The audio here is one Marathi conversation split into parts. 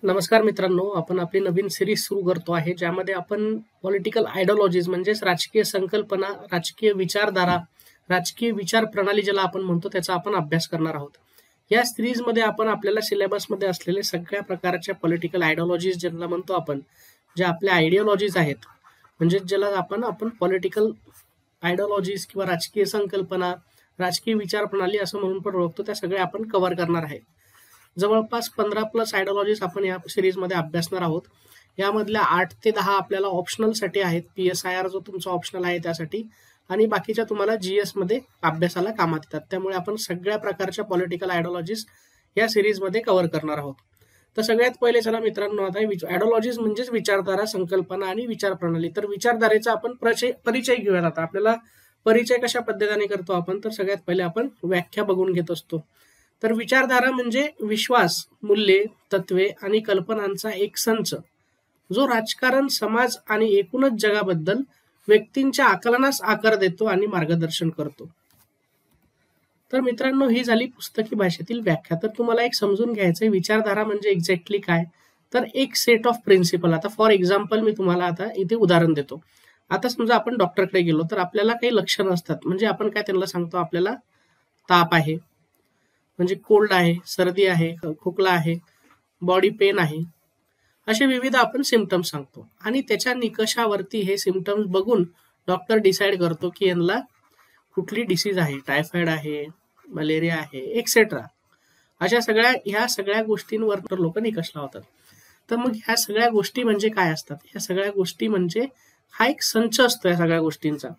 नमस्कार मित्रांनो, आपण आपली नवीन सिरीज सुरू करतो आहे, ज्यामध्ये आपण पॉलिटिकल आयडिओलॉजीज म्हणजेच राजकीय संकल्पना, राजकीय विचारधारा, राजकीय विचार प्रणाली ज्याला आपण म्हणतो त्याचा आपण अभ्यास करणार आहोत. या सिरीजमध्ये आपण आपल्याला सिलेबसमध्ये असलेले सगळ्या प्रकारच्या पॉलिटिकल आयडिओलॉजीज ज्यांना म्हणतो आपण, ज्या आपल्या आयडिओलॉजीज आहेत, म्हणजे ज्याला आपण पॉलिटिकल आयडिओलॉजीज किंवा राजकीय संकल्पना, राजकीय विचार प्रणाली असं म्हणून पण ओळखतो, त्या सगळ्या आपण कव्हर करणार आहे. जवळपास 15+ आयडिओलॉजीज आपण या सिरीजमध्ये अभ्यासणार आहोत. यामधल्या 8 ते 10 आपल्याला ऑप्शनलसाठी आहेत. PSIR जो तुमचा ऑप्शनल आहे त्यासाठी, आणि बाकीच्या तुम्हाला GS मध्ये अभ्यासाला कामात येतात. त्यामुळे आपण सगळ्या प्रकारच्या पॉलिटिकल आयडिओलॉजीज या सिरीजमध्ये कव्हर करणार आहोत. तर सगळ्यात पहिले चला मित्रांनो, आता आयडिओलॉजीज म्हणजेच विचारधारा, संकल्पना आणि विचार प्रणाली. तर विचारधारेचा आपण परिचय घेऊयात. आता आपल्याला परिचय कशा पद्धतीने करतो आपण, तर सगळ्यात पहिले आपण व्याख्या बघून घेत असतो. तर विचारधारा म्हणजे विश्वास, मूल्ये, तत्वे आणि कल्पनांचा एक संच, जो राजकारण, समाज आणि एकूणच जगाबद्दल व्यक्तींच्या आकलनास आकार देतो आणि मार्गदर्शन करतो. तर मित्रांनो, ही झाली पुस्तकी भाषेतील व्याख्या. तर तुम्हाला एक समजून घ्यायचंय विचारधारा म्हणजे एक्झॅक्टली काय. तर एक सेट ऑफ प्रिन्सिपल. आता फॉर एक्झाम्पल मी तुम्हाला आता इथे उदाहरण देतो. आता समजा आपण डॉक्टरकडे गेलो, तर आपल्याला काही लक्षणं असतात. म्हणजे आपण काय त्यांना सांगतो, आपल्याला ताप आहे, म्हणजे कोल्ड आहे, सर्दी आहे, खोकला आहे, बॉडी पेन आहे, असे विविध आपण सिम्पटम्स सांगतो. आणि त्याच्या निकषावरती हे सिम्पटम्स बघून डॉक्टर डिसाईड करतो की यांना कुठली डिसीज आहे, टायफॉइड आहे, मलेरिया आहे, एक्सेट्रा. ह्या सगळ्या गोष्टींवर लोक निकष लावतात. तर मग ह्या सगळ्या गोष्टी म्हणजे काय असतात? ह्या सगळ्या गोष्टी म्हणजे हा एक संच असतो या सगळ्या गोष्टींचा.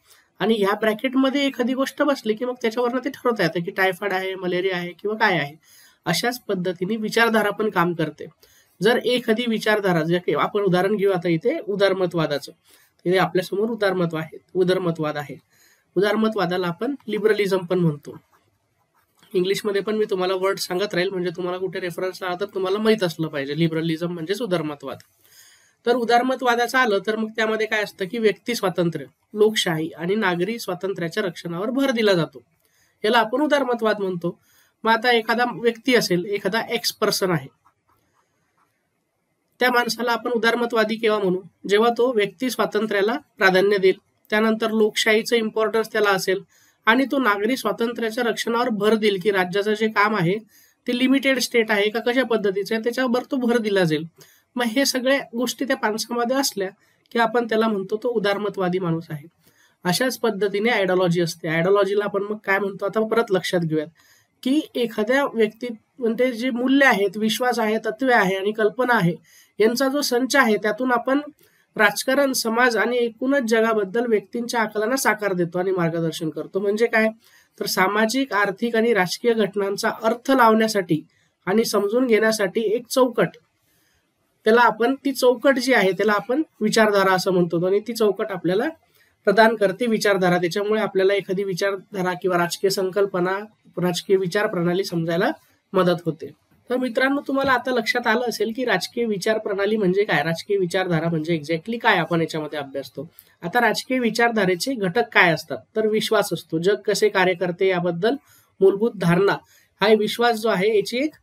आणि ह्या ब्रॅकेटमध्ये एखादी गोष्ट बसली की मग त्याच्यावरनं ते ठरवता येतं की टायफॉइड आहे, मलेरिया आहे किंवा काय आहे. अशाच पद्धतीने विचारधारा पण काम करते. जर एखादी विचारधारा, जे आपण उदाहरण घेऊ आता इथे उदारमतवादाचं, इथे आपल्यासमोर उदारमतवाद आहे. उदारमतवादाला आपण लिबरलिझम पण म्हणतो. इंग्लिशमध्ये पण मी तुम्हाला वर्ड सांगत राहील, म्हणजे तुम्हाला कुठे रेफरन्स आला तर तुम्हाला माहित असलं पाहिजे. लिबरलिझम म्हणजेच उदारमतवाद. तर उदारमतवादाचं आलं तर मग त्यामध्ये काय असतं की व्यक्ती स्वातंत्र्य, लोकशाही आणि नागरी स्वातंत्र्याच्या रक्षणावर भर दिला जातो. याला आपण उदारमतवाद म्हणतो. मग आता एखादा व्यक्ती असेल, एखादा एक्स पर्सन आहे, त्या माणसाला आपण उदारमतवादी केव्हा म्हणू? जेव्हा तो व्यक्ती स्वातंत्र्याला प्राधान्य देईल, त्यानंतर लोकशाहीचं इम्पॉर्टन्स त्याला असेल, आणि तो नागरी स्वातंत्र्याच्या रक्षणावर भर देईल की राज्याचं जे काम आहे ते लिमिटेड स्टेट आहे का कशा पद्धतीचं आहे त्याच्यावर तो भर दिला जाईल. मग हे सगळ्या गोष्टी त्या माणसामध्ये असल्या की आपण त्याला म्हणतो तो उदारमतवादी माणूस आहे. अशाच पद्धतीने आयडिओलॉजी असते. आयडिओलॉजीला आपण मग काय म्हणतो, आता परत लक्षात घेऊयात की एखाद्या व्यक्ती म्हणजे जे मूल्य आहेत, विश्वास आहे, तत्वे आहे आणि कल्पना आहे, यांचा जो संच आहे, त्यातून आपण राजकारण, समाज आणि एकूणच जगाबद्दल व्यक्तींच्या आकलनास साकार देतो आणि मार्गदर्शन करतो. म्हणजे काय, तर सामाजिक, आर्थिक आणि राजकीय घटनांचा अर्थ लावण्यासाठी आणि समजून घेण्यासाठी एक चौकट, ती चौकट जी आहे त्याला आपण विचारधारा असं म्हणतो. आणि ती चौकट आपल्याला प्रदान करते विचारधारा. त्याच्यामुळे आपल्याला एखादी विचारधारा किंवा राजकीय संकल्पना, राजकीय विचार प्रणाली समजायला मदत होते. तर मित्रांनो, तुम्हाला आता लक्षात आलं असेल की राजकीय विचार प्रणाली म्हणजे काय, राजकीय विचारधारा म्हणजे एक्झॅक्टली काय आपण याच्यामध्ये अभ्यासतो. आता राजकीय विचारधारेचे घटक काय असतात, तर विश्वास असतो. जग कसे कार्य करते याबद्दल मूलभूत धारणा, हा विश्वास जो आहे याची एक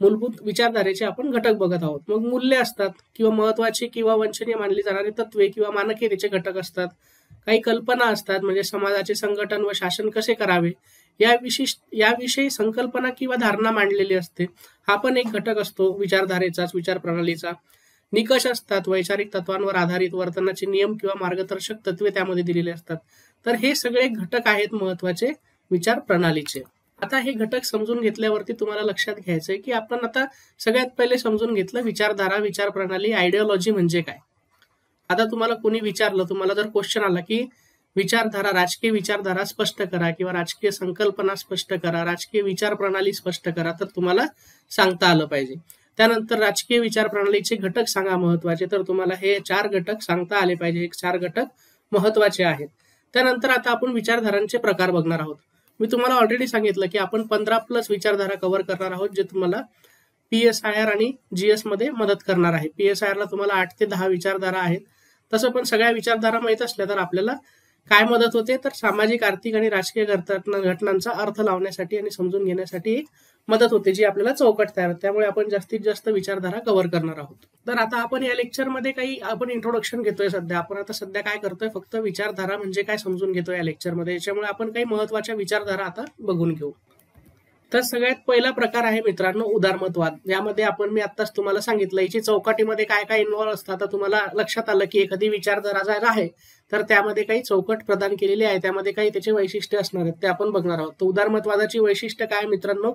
मूलभूत विचारधारेचे आपण घटक बघत आहोत. मग मूल्य असतात किंवा महत्वाची किंवा वंचनीय मानली जाणारी तत्वे किंवा मानके त्याचे घटक असतात. काही कल्पना असतात, म्हणजे समाजाचे संघटन व शासन कसे करावे याविषयी संकल्पना किंवा धारणा मांडलेली असते. हा पण एक घटक असतो विचारधारेचाच, विचार प्रणालीचा. निकष असतात, वैचारिक तत्वांवर आधारित वर्तनाचे नियम किंवा मार्गदर्शक तत्वे त्यामध्ये दिलेले असतात. तर हे सगळे घटक आहेत महत्वाचे विचार प्रणालीचे. आता हे घटक समजून घेतल्यावरती तुम्हाला लक्षात घ्यायचंय की आपण आता सगळ्यात पहिले समजून घेतलं विचारधारा, विचार प्रणाली, आयडिओलॉजी म्हणजे काय. आता तुम्हाला कोणी विचारलं, तुम्हाला जर क्वेश्चन आला की विचारधारा, राजकीय विचारधारा स्पष्ट करा किंवा राजकीय संकल्पना स्पष्ट करा, राजकीय विचार प्रणाली स्पष्ट करा, तर तुम्हाला सांगता आलं पाहिजे. त्यानंतर राजकीय विचार प्रणालीचे घटक सांगा महत्वाचे, तर तुम्हाला हे 4 घटक सांगता आले पाहिजे. हे 4 घटक महत्वाचे आहेत. त्यानंतर आता आपण विचारधारांचे प्रकार बघणार आहोत. मी तुम्हाला ऑलरेडी सांगितलं की आपण 15+ विचारधारा कव्हर करणार आहोत, जे तुम्हाला PSIR आणि GS मध्ये मदत करणार आहे. PSIR ला तुम्हाला 8 ते 10 विचारधारा आहेत. तसं पण सगळ्या विचारधारा माहीत असल्या तर आपल्याला काय मदत होते तर सामाजिक, आर्थिक आणि राजकीय घटनांचा अर्थ लावण्यासाठी आणि समजून घेण्यासाठी एक मदत होते, जी आपल्याला चौकट तयार होते. त्यामुळे आपण जास्तीत जास्त विचारधारा कव्हर करणार आहोत. तर आता आपण या लेक्चरमध्ये काही आपण इंट्रोडक्शन घेतोय. आपण आता सध्या काय करतोय, फक्त विचारधारा म्हणजे काय समजून घेतोय या लेक्चरमध्ये. याच्यामुळे आपण काही महत्वाच्या विचारधारा आता बघून घेऊ. तर सगळ्यात पहिला प्रकार आहे मित्रांनो उदारमतवाद. यामध्ये मी आत्ताच तुम्हाला सांगितलं याची चौकटीमध्ये काय काय इन्व्हॉल्व्ह असतं. आता तुम्हाला लक्षात आलं की एखादी विचारधारा जर आहे तर त्यामध्ये काही चौकट प्रदान केलेली आहे, त्यामध्ये काही त्याचे वैशिष्ट्य असणार आहेत, ते आपण बघणार आहोत. तर उदारमतवादाची वैशिष्ट्य काय मित्रांनो,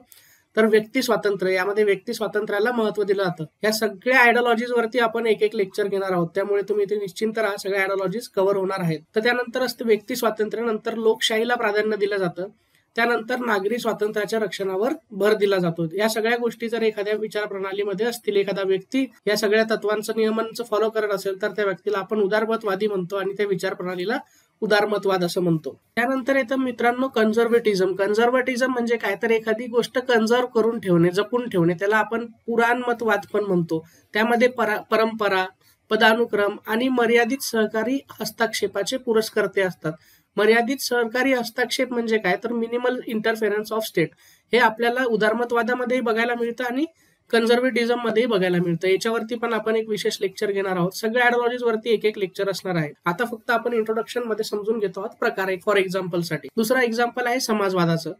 तर व्यक्ती स्वातंत्र्य. यामध्ये व्यक्ती स्वातंत्र्याला महत्व दिलं जातं. या सगळ्या आयडिओलॉजीज वरती आपण एक एक लेक्चर घेणार आहोत, त्यामुळे तुम्ही इथे निश्चिंत राहा, सगळ्या आयडिओलॉजीज कव्हर होणार आहेत. तर त्यानंतर असतं व्यक्ती स्वातंत्र्य, नंतर लोकशाहीला प्राधान्य दिलं जातं, त्यानंतर नागरी स्वातंत्र्याच्या रक्षणावर भर दिला जातो. या सगळ्या गोष्टी जर एखाद्या विचार प्रणालीमध्ये असतील, एखादा व्यक्ती या सगळ्या तत्वांचं नियमांचं फॉलो करत असेल तर त्या व्यक्तीला आपण उदारमतवादी म्हणतो आणि त्या विचार प्रणालीला उदारमतवाद असं म्हणतो. त्यानंतर येतं मित्रांनो कन्झर्वेटिझम. कन्झर्वेटिझम म्हणजे काय, तर एखादी गोष्ट कन्झर्व करून ठेवणे, जपून ठेवणे, त्याला आपण पुराणमतवाद पण म्हणतो. त्यामध्ये परंपरा, पदानुक्रम आणि मर्यादित सहकारी हस्तक्षेपाचे पुरस्कर्ते असतात. मर्यादित सहकारी हस्तक्षेप म्हणजे काय, तर मिनिमल इंटरफेरन्स ऑफ स्टेट. हे आपल्याला उदारमतवादामध्येही बघायला मिळतं आणि कन्झर्वेटिझम मध्ये बघायला मिळतं. याच्यावरती पण आपण एक विशेष लेक्चर घेणार आहोत. सगळ्या आयडिओलॉजीज वरती एक एक लेक्चर असणार आहे. आता फक्त आपण इंट्रोडक्शन मध्ये समजून घेतो आहोत प्रकार एक फॉर एक्झाम्पल साठी. दुसरा एक्झाम्पल आहे समाजवादाचं.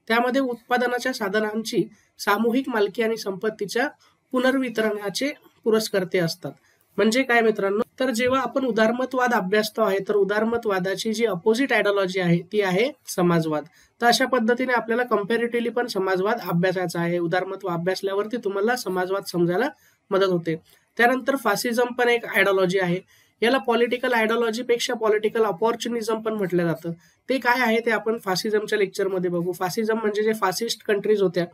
त्यामध्ये उत्पादनाच्या साधनांची सामूहिक मालकी आणि संपत्तीच्या पुनर्वितरणाचे पुरस्कर्ते असतात. म्हणजे काय मित्रांनो, तर जेव्हा आपण उदारमतवाद अभ्यासतो आहे तर उदारमतवादाची जी अपोजिट आयडिओलॉजी आहे ती आहे समाजवाद. तर अशा पद्धतीने आपल्याला कम्पॅरेटिव्हली पण समाजवाद अभ्यासायचा आहे. उदारमतवाद अभ्यासल्यावरती तुम्हाला समाजवाद समजायला मदत होते. त्यानंतर फासिझम पण एक आयडिओलॉजी आहे. याला पॉलिटिकल आयडिओलॉजी पेक्षा पॉलिटिकल अपॉर्च्युनिझम पण म्हटलं जातं. ते काय आहे ते आपण फासिझमच्या लेक्चरमध्ये बघू. फासिझम म्हणजे जे फासिस्ट कंट्रीज होत्या,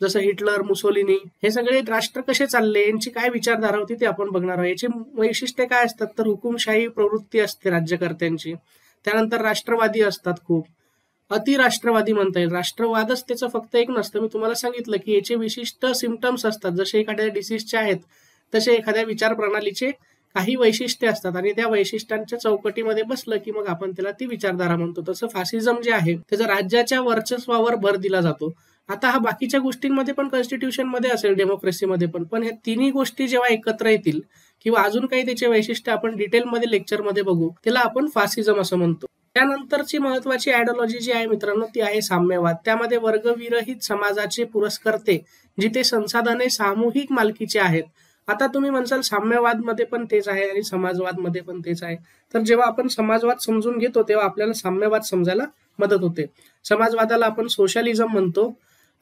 जसं हिटलर, मुसोलिनी, हे सगळे राष्ट्र कसे चालले, यांची काय विचारधारा होती ते आपण बघणार आहोत. याची वैशिष्ट्ये काय असतात, तर हुकुमशाही प्रवृत्ती असते राज्यकर्त्यांची. त्यानंतर राष्ट्रवादी असतात खूप. अतिराष्ट्रवादी म्हणता येईल. राष्ट्रवादच त्याचं फक्त एक नसतं. मी तुम्हाला सांगितलं की याचे विशिष्ट सिम्पटम्स असतात. जसे एखाद्या डिसीजचे आहेत तसे एखाद्या विचार प्रणालीचे काही वैशिष्ट्ये असतात आणि त्या वैशिष्ट्यांच्या चौकटीमध्ये बसलं की मग आपण त्याला ती विचारधारा म्हणतो. तसं फासिझम जे आहे त्याचं राज्याच्या वर्चस्वावर भर दिला जातो. आता हा बाकीच्या गोष्टींमध्ये पण कॉन्स्टिट्यूशन मध्ये असेल, डेमोक्रेसीमध्ये पण ह्या तिन्ही गोष्टी जेव्हा एकत्र येतील किंवा अजून काही त्याचे वैशिष्ट्य आपण डिटेलमध्ये लेक्चरमध्ये बघू, त्याला आपण फासिझम असं म्हणतो. त्यानंतरची महत्वाची आयडिओलॉजी जी आहे मित्रांनो ती आहे साम्यवाद. त्यामध्ये वर्गविरहित समाजाचे पुरस्कर्ते, जिथे संसाधने सामूहिक मालकीचे आहेत. आता तुम्ही म्हणसाल साम्यवाद मध्ये पण तेच आहे आणि समाजवाद मध्ये पण तेच आहे. तर जेव्हा आपण समाजवाद समजून घेतो तेव्हा आपल्याला साम्यवाद समजायला मदत होते. समाजवादाला आपण सोशलिझम म्हणतो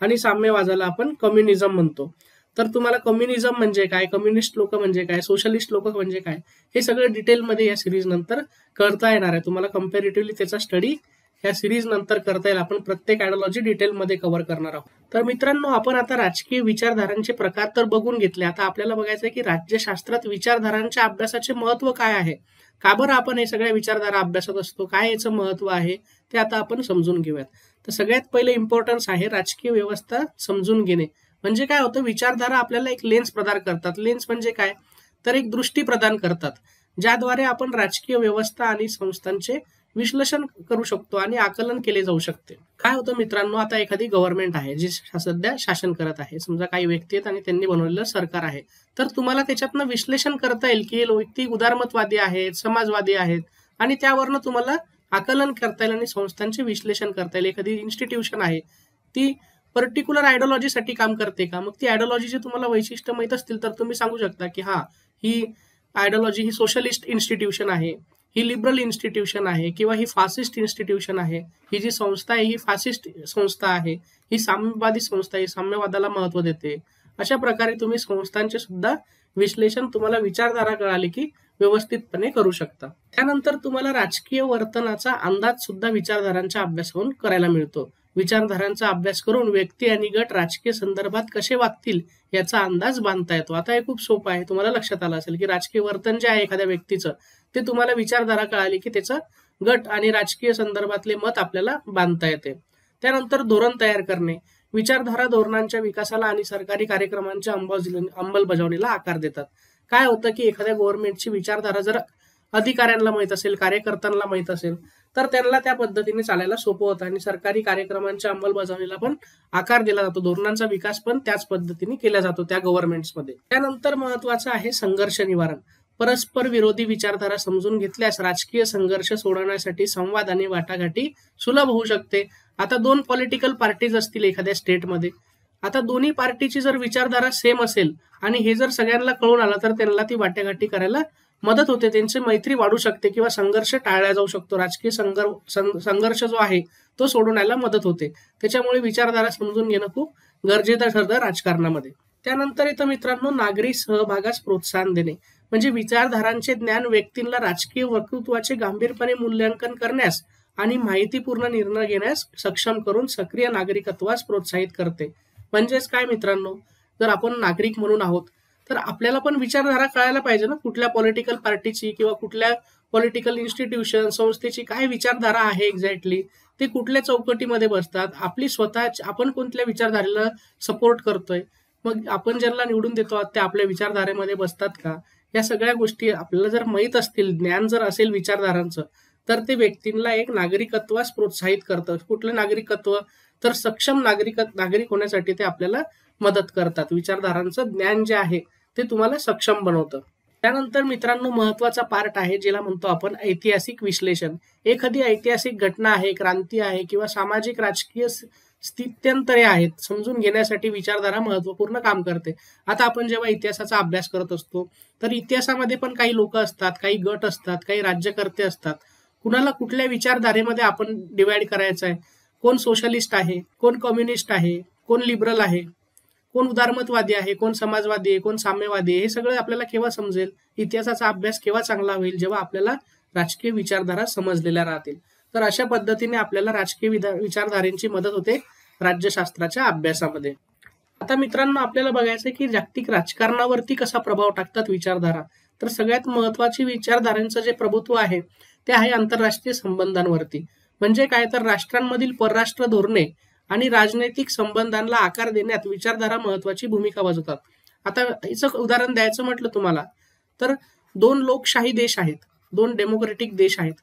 आणि साम्यवादाला आपण कम्युनिझम म्हणतो. तर तुम्हाला कम्युनिझम म्हणजे काय, कम्युनिस्ट लोक म्हणजे काय, सोशलिस्ट लोक म्हणजे काय, हे सगळं डिटेलमध्ये या सिरीज नंतर करता येणार आहे. तुम्हाला कम्पॅरेटिव्हली त्याचा स्टडी या सिरीज नंतर करता येईल. आपण प्रत्येक आयडिओलॉजी डिटेलमध्ये कव्हर करणार आहोत. तर मित्रांनो आपण आता राजकीय विचारधारांचे प्रकार तर बघून घेतले. आता आपल्याला बघायचं आहे की राज्यशास्त्रात विचारधारांच्या अभ्यासाचे महत्व काय आहे, का बरं आपण हे सगळ्या विचारधारा अभ्यासत असतो, काय याचं महत्व आहे ते आता आपण समजून घेऊयात. तर सगळ्यात पहिले इम्पॉर्टन्स आहे राजकीय व्यवस्था समजून घेणे. म्हणजे काय होतं, विचारधारा आपल्याला एक लेन्स प्रदान करतात. लेन्स म्हणजे काय, तर एक दृष्टी प्रदान करतात ज्याद्वारे आपण राजकीय व्यवस्था आणि संस्थांचे विश्लेषण करू शकतो आणि आकलन केले जाऊ शकते. काय होतं मित्रांनो, आता एखादी गव्हर्नमेंट आहे जी सध्या शासन करत आहे, समजा काही व्यक्ती आहेत आणि त्यांनी बनवलेलं सरकार आहे, तर तुम्हाला त्याच्यातनं विश्लेषण करता येईल की व्यक्ती उदारमतवादी आहेत, समाजवादी आहेत आणि त्यावरनं तुम्हाला आकलन करता येईल आणि संस्थांचे विश्लेषण करता येईल. एखादी इन्स्टिट्यूशन आहे ती पर्टिक्युलर आयडिओलॉजीसाठी काम करते का, मग ती आयडिओलॉजीचे तुम्हाला वैशिष्ट्य माहित असतील तर तुम्ही सांगू शकता की हा ही आयडिओलॉजी ही सोशलिस्ट इन्स्टिट्यूशन आहे, ही लिबरल इन्स्टिट्यूशन आहे किंवा ही फासिस्ट इन्स्टिट्यूशन आहे, ही जी संस्था आहे ही फासिस्ट संस्था आहे, ही साम्यवादी संस्था आहे, साम्यवादाला महत्व देते. अशा प्रकारे तुम्ही संस्थांचे सुद्धा विश्लेषण तुम्हाला विचारधारा कळाली की व्यवस्थितपणे करू शकता. त्यानंतर तुम्हाला राजकीय वर्तनाचा अंदाज सुद्धा विचारधारांच्या अभ्यासावरून करायला मिळतो. विचारधारांचा अभ्यास करून व्यक्ती आणि गट राजकीय संदर्भात कसे वागतील याचा अंदाज बांधता येतो. आता हे खूप सोपं आहे, तुम्हाला लक्षात आलं असेल की राजकीय वर्तन जे आहे एखाद्या व्यक्तीचं ते तुम्हाला विचारधारा कळाली की त्याचं गट आणि राजकीय संदर्भातले मत आपल्याला बांधता येते. त्यानंतर धोरण तयार करणे. विचारधारा धोरणांच्या विकासाला आणि सरकारी कार्यक्रमांच्या अंमलबजावणीला आकार देतात. काय होतं की एखाद्या गव्हर्नमेंटची विचारधारा जर अधिकाऱ्यांना माहित असेल, कार्यकर्त्यांना माहित असेल, तर त्यांना त्या पद्धतीने चालायला सोपं होतं आणि सरकारी कार्यक्रमांच्या अंमलबजावणीला पण आकार दिला जातो. धोरणांचा विकास पण त्याच पद्धतीने केला जातो त्या गव्हर्नमेंट्समध्ये. त्यानंतर महत्वाचं आहे संघर्ष निवारण. परस्पर विरोधी विचारधारा समजून घेतल्यास राजकीय संघर्ष सोडवण्यासाठी संवाद आणि वाटाघाटी सुलभ होऊ शकते. आता 2 पॉलिटिकल पार्टीज असतील एखाद्या स्टेटमध्ये, आता दोन्ही पार्टीची जर विचारधारा सेम असेल आणि हे जर सगळ्यांना कळून आलं तर त्यांना ती वाटाघाटी करायला मदत होते, त्यांची मैत्री वाढू शकते किंवा संघर्ष टाळला जाऊ शकतो. राजकीय संघर्ष जो आहे तो सोडवण्याला मदत होते. त्याच्यामुळे विचारधारा समजून घेणं खूप गरजेचं ठरतं राजकारणामध्ये. त्यानंतर इथं मित्रांनो नागरी सहभागास प्रोत्साहन देणे, म्हणजे विचारधारांचे ज्ञान व्यक्तींना राजकीय वक्तृत्वाचे गांभीर्याने मूल्यांकन करण्यास आणि माहितीपूर्ण निर्णय घेण्यास सक्षम करून सक्रिय नागरिकत्वास प्रोत्साहित करते. म्हणजेच काय मित्रांनो, जर आपण नागरिक म्हणून आहोत तर आपल्याला पण विचारधारा कळायला पाहिजे ना, कुठल्या पॉलिटिकल पार्टीची किंवा कुठल्या पॉलिटिकल इन्स्टिट्यूशन संस्थेची काय विचारधारा आहे एक्झॅक्टली, ते कुठल्या चौकटीमध्ये बसतात, आपली स्वतःची आपण कोणत्या विचारधारेला सपोर्ट करतोय, मग आपण ज्यांना निवडून देतो ते आपल्या विचारधारेमध्ये बसतात का, या सगळ्या गोष्टी आपल्याला जर माहीत असतील, ज्ञान जर असेल विचारधारांचं, तर ते व्यक्तींना एक नागरिकत्वास प्रोत्साहित करतं. कुठलं नागरिकत्व, तर सक्षम नागरिक होण्यासाठी ते आपल्याला मदत करतात. विचारधारांचं ज्ञान जे आहे ते तुम्हाला सक्षम बनवतं. त्यानंतर मित्रांनो महत्वाचा पार्ट आहे ज्याला म्हणतो आपण ऐतिहासिक विश्लेषण. एखादी ऐतिहासिक घटना आहे, क्रांती आहे किंवा सामाजिक राजकीय स्थित्यंतरे आहेत समजून घेण्यासाठी विचारधारा महत्वपूर्ण काम करते. आता आपण जेव्हा इतिहासाचा अभ्यास करत असतो तर इतिहासामध्ये पण काही लोक असतात, काही गट असतात, काही राज्यकर्ते असतात. कुणाला कुठल्या विचारधारेमध्ये आपण डिवाइड करायचं आहे, कोण सोशलिस्ट आहे, कोण कम्युनिस्ट आहे, कोण लिबरल आहे, कोण उदारमतवादी आहे, कोण समाजवादी आहे, कोण साम्यवादी आहे, हे सगळं आपल्याला केव्हा समजेल, इतिहासाचा अभ्यास केव्हा चांगला होईल, जेव्हा आपल्याला राजकीय विचारधारा समजलेल्या राहतील. तर अशा पद्धतीने आपल्याला राजकीय विचारधारेची मदत होते राज्यशास्त्राच्या अभ्यासामध्ये. आता मित्रांनो आपल्याला बघायचं की जागतिक राजकारणावरती कसा प्रभाव टाकतात विचारधारा. तर सगळ्यात महत्वाची विचारधारांचं जे प्रभुत्व आहे ते आहे आंतरराष्ट्रीय संबंधांवरती. म्हणजे काय, तर राष्ट्रांमधील परराष्ट्र धोरणे आणि राजनैतिक संबंधांना आकार देण्यात विचारधारा महत्वाची भूमिका बजावतात. आता याचं उदाहरण द्यायचं म्हटलं तुम्हाला तर 2 लोकशाही देश आहेत, 2 डेमोक्रेटिक देश आहेत,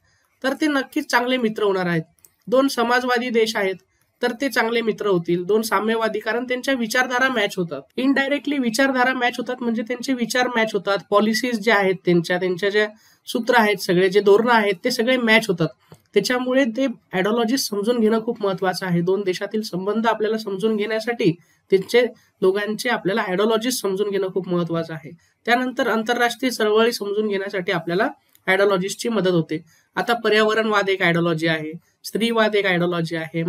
तर ते नक्कीच चांगले मित्र होणार आहेत. 2 समाजवादी देश आहेत तर ते चांगले मित्र होतील. 2 साम्यवादी, कारण त्यांच्या विचारधारा मॅच होतात. इनडायरेक्टली विचारधारा मॅच होतात म्हणजे त्यांचे विचार मॅच होतात, पॉलिसीज ज्या आहेत त्यांच्या ज्या सूत्र आहेत, सगळे जे धोरणं आहेत ते सगळे मॅच होतात. त्याच्यामुळे ते आयडिओलॉजी समजून घेणं खूप महत्वाचं आहे. 2 देशातील संबंध आपल्याला समजून घेण्यासाठी त्यांचे दोघांचे आपल्याला आयडिओलॉजी समजून घेणं खूप महत्वाचं आहे. त्यानंतर आंतरराष्ट्रीय चळवळी समजून घेण्यासाठी आपल्याला आयडिओलॉजीची मदत होते. आता पर्यावरणवाद एक आयडिओलॉजी आहे, स्त्रीवाद एक आयडिओलॉजी आहे,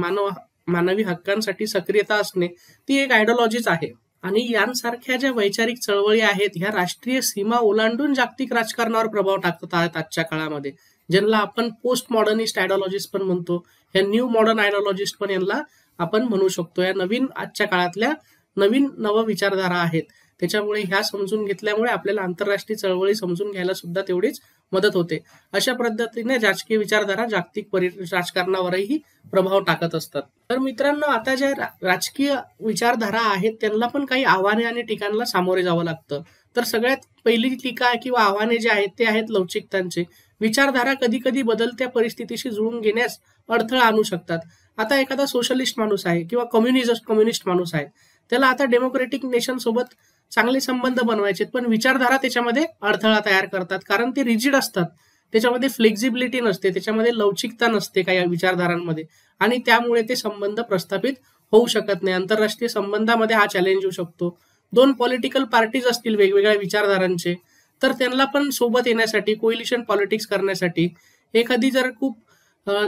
मानवी हक्कांसाठी सक्रियता असणे ती एक आयडिओलॉजीच आहे. आणि यांसारख्या ज्या वैचारिक चळवळी आहेत ह्या राष्ट्रीय सीमा ओलांडून जागतिक राजकारणावर प्रभाव टाकत आहेत आजच्या काळामध्ये, ज्यांना आपण पोस्ट मॉडर्निस्ट आयडिओलॉजिस्ट पण म्हणतो, या न्यू मॉडर्न आयडिओलॉजिस्ट पण यांना आपण म्हणू शकतो. या नवीन आजच्या काळातल्या नव विचारधारा आहेत. त्याच्यामुळे ह्या समजून घेतल्यामुळे आपल्याला आंतरराष्ट्रीय चळवळी समजून घ्यायला सुद्धा तेवढीच मदत होते. अशा पद्धतीने राजकीय विचारधारा जागतिक राजकारणावरही प्रभाव टाकत असतात. तर मित्रांनो आता ज्या राजकीय विचारधारा आहेत त्यांना पण काही आव्हाने आणि टीकांना सामोरे जावं लागतं. तर सगळ्यात पहिली टीका किंवा आव्हाने जे आहेत ते आहेत लवचिकतांचे. विचारधारा कधी कधी बदलत्या परिस्थितीशी जुळून घेण्यास अडथळा आणू शकतात. आता एखादा सोशलिस्ट माणूस आहे किंवा कम्युनिस्ट माणूस आहे, त्याला आता डेमोक्रेटिक नेशन सोबत चांगले संबंध बनवायचे, पण विचारधारा त्याच्यामध्ये अडथळा तयार करतात, कारण ते रिजिड असतात, त्याच्यामध्ये फ्लेक्झिबिलिटी नसते, त्याच्यामध्ये लवचिकता नसते काही विचारधारांमध्ये, आणि त्यामुळे ते संबंध प्रस्थापित होऊ शकत नाही. आंतरराष्ट्रीय संबंधामध्ये हा चॅलेंज येऊ शकतो. 2 पॉलिटिकल पार्टीज असतील वेगवेगळ्या विचारधारांचे, तर त्यांना पण सोबत येण्यासाठी, कोएलिशन पॉलिटिक्स करण्यासाठी, एखादी जर खूप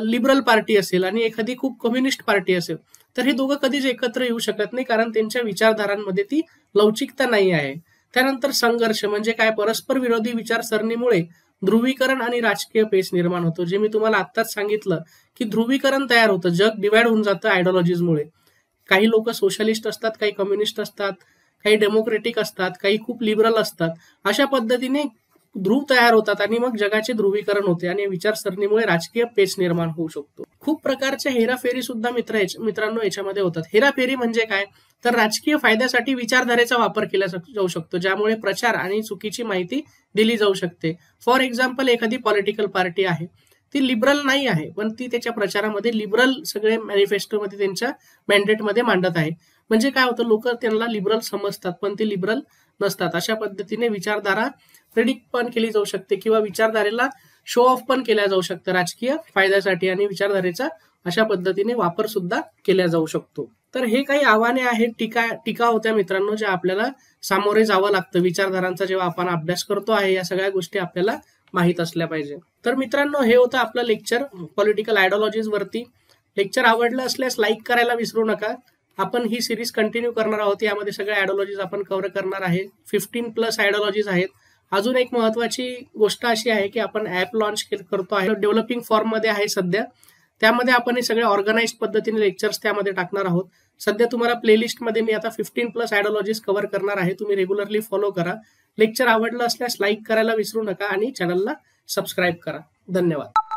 लिबरल पार्टी असेल आणि एखादी खूप कम्युनिस्ट पार्टी असेल, तर हे दोघं कधीच एकत्र येऊ शकत नाही, कारण त्यांच्या विचारधारांमध्ये ती लवचिकता नाही आहे. त्यानंतर संघर्ष म्हणजे काय, परस्पर विरोधी विचारसरणीमुळे ध्रुवीकरण आणि राजकीय पेच निर्माण होतो. जे मी तुम्हाला आत्ताच सांगितलं की ध्रुवीकरण तयार होतं, जग डिवाइड होऊन जातं आयडिओलॉजीजमुळे. काही लोक सोशलिस्ट असतात, काही कम्युनिस्ट असतात, काही डेमोक्रेटिक असतात, काही खूप लिबरल असतात. अशा पद्धतीने ध्रुव तयार होतात आणि मग जगाचे ध्रुवीकरण होते आणि विचारसरणीमुळे राजकीय पेच निर्माण होऊ शकतो. खूप प्रकारच्या हेराफेरी सुद्धा मित्रांनो याच्यामध्ये होतात. हेराफेरी म्हणजे काय, तर राजकीय फायद्यासाठी विचारधारेचा वापर केला जाऊ शकतो, ज्यामुळे प्रचार आणि चुकीची माहिती दिली जाऊ शकते. फॉर एक्झाम्पल, एखादी पॉलिटिकल पार्टी आहे, ती लिबरल नाही आहे, पण ती त्याच्या प्रचारामध्ये लिबरल सगळे मॅनिफेस्टोमध्ये त्यांच्या मॅन्डेटमध्ये मांडत आहे. म्हणजे काय होतं, लोक त्यांना लिबरल समजतात पण ते लिबरल नसतात. अशा पद्धतीने विचारधारा प्रेडिक्ट पण केली जाऊ शकते किंवा विचारधारेला शो ऑफ पण केल्या जाऊ शकतं राजकीय फायद्यासाठी, आणि विचारधारेचा अशा पद्धतीने वापर सुद्धा केला जाऊ शकतो. तर हे काही आव्हाने आहेत, टीका होत्या मित्रांनो, ज्या आपल्याला सामोरे जावं लागतं विचारधारांचा जेव्हा आपण अभ्यास करतो आहे. या सगळ्या गोष्टी आपल्याला माहीत असल्या पाहिजे. तर मित्रांनो, हे होतं आपलं लेक्चर पॉलिटिकल आयडिओलॉजीज वरती. लेक्चर आवडलं असल्यास लाईक करायला विसरू नका. आपण ही सिरीज कंटिन्यू करणार आहोत. यामध्ये सगळ्या आयडिओलॉजीज आपण कव्हर करणार आहे. 15+ आयडिओलॉजीज आहेत. अजून एक महत्वाची गोष्ट अशी आहे की आपण ऍप लॉन्च करतो आहे, डेव्हलपिंग फॉर्म मध्ये आहे सध्या. त्यामध्ये आपण हे सगळे ऑर्गनाइज्ड पद्धतीने लेक्चर्स त्यामध्ये टाकणार आहोत. सध्या तुम्हाला प्लेलिस्ट मध्ये मी आता 15+ आयडिओलॉजीज कव्हर करणार आहे. तुम्ही रेग्युलरली फॉलो करा. लेक्चर आवडलं असल्यास लाईक करायला विसरू नका आणि चॅनलला सबस्क्राईब करा. धन्यवाद.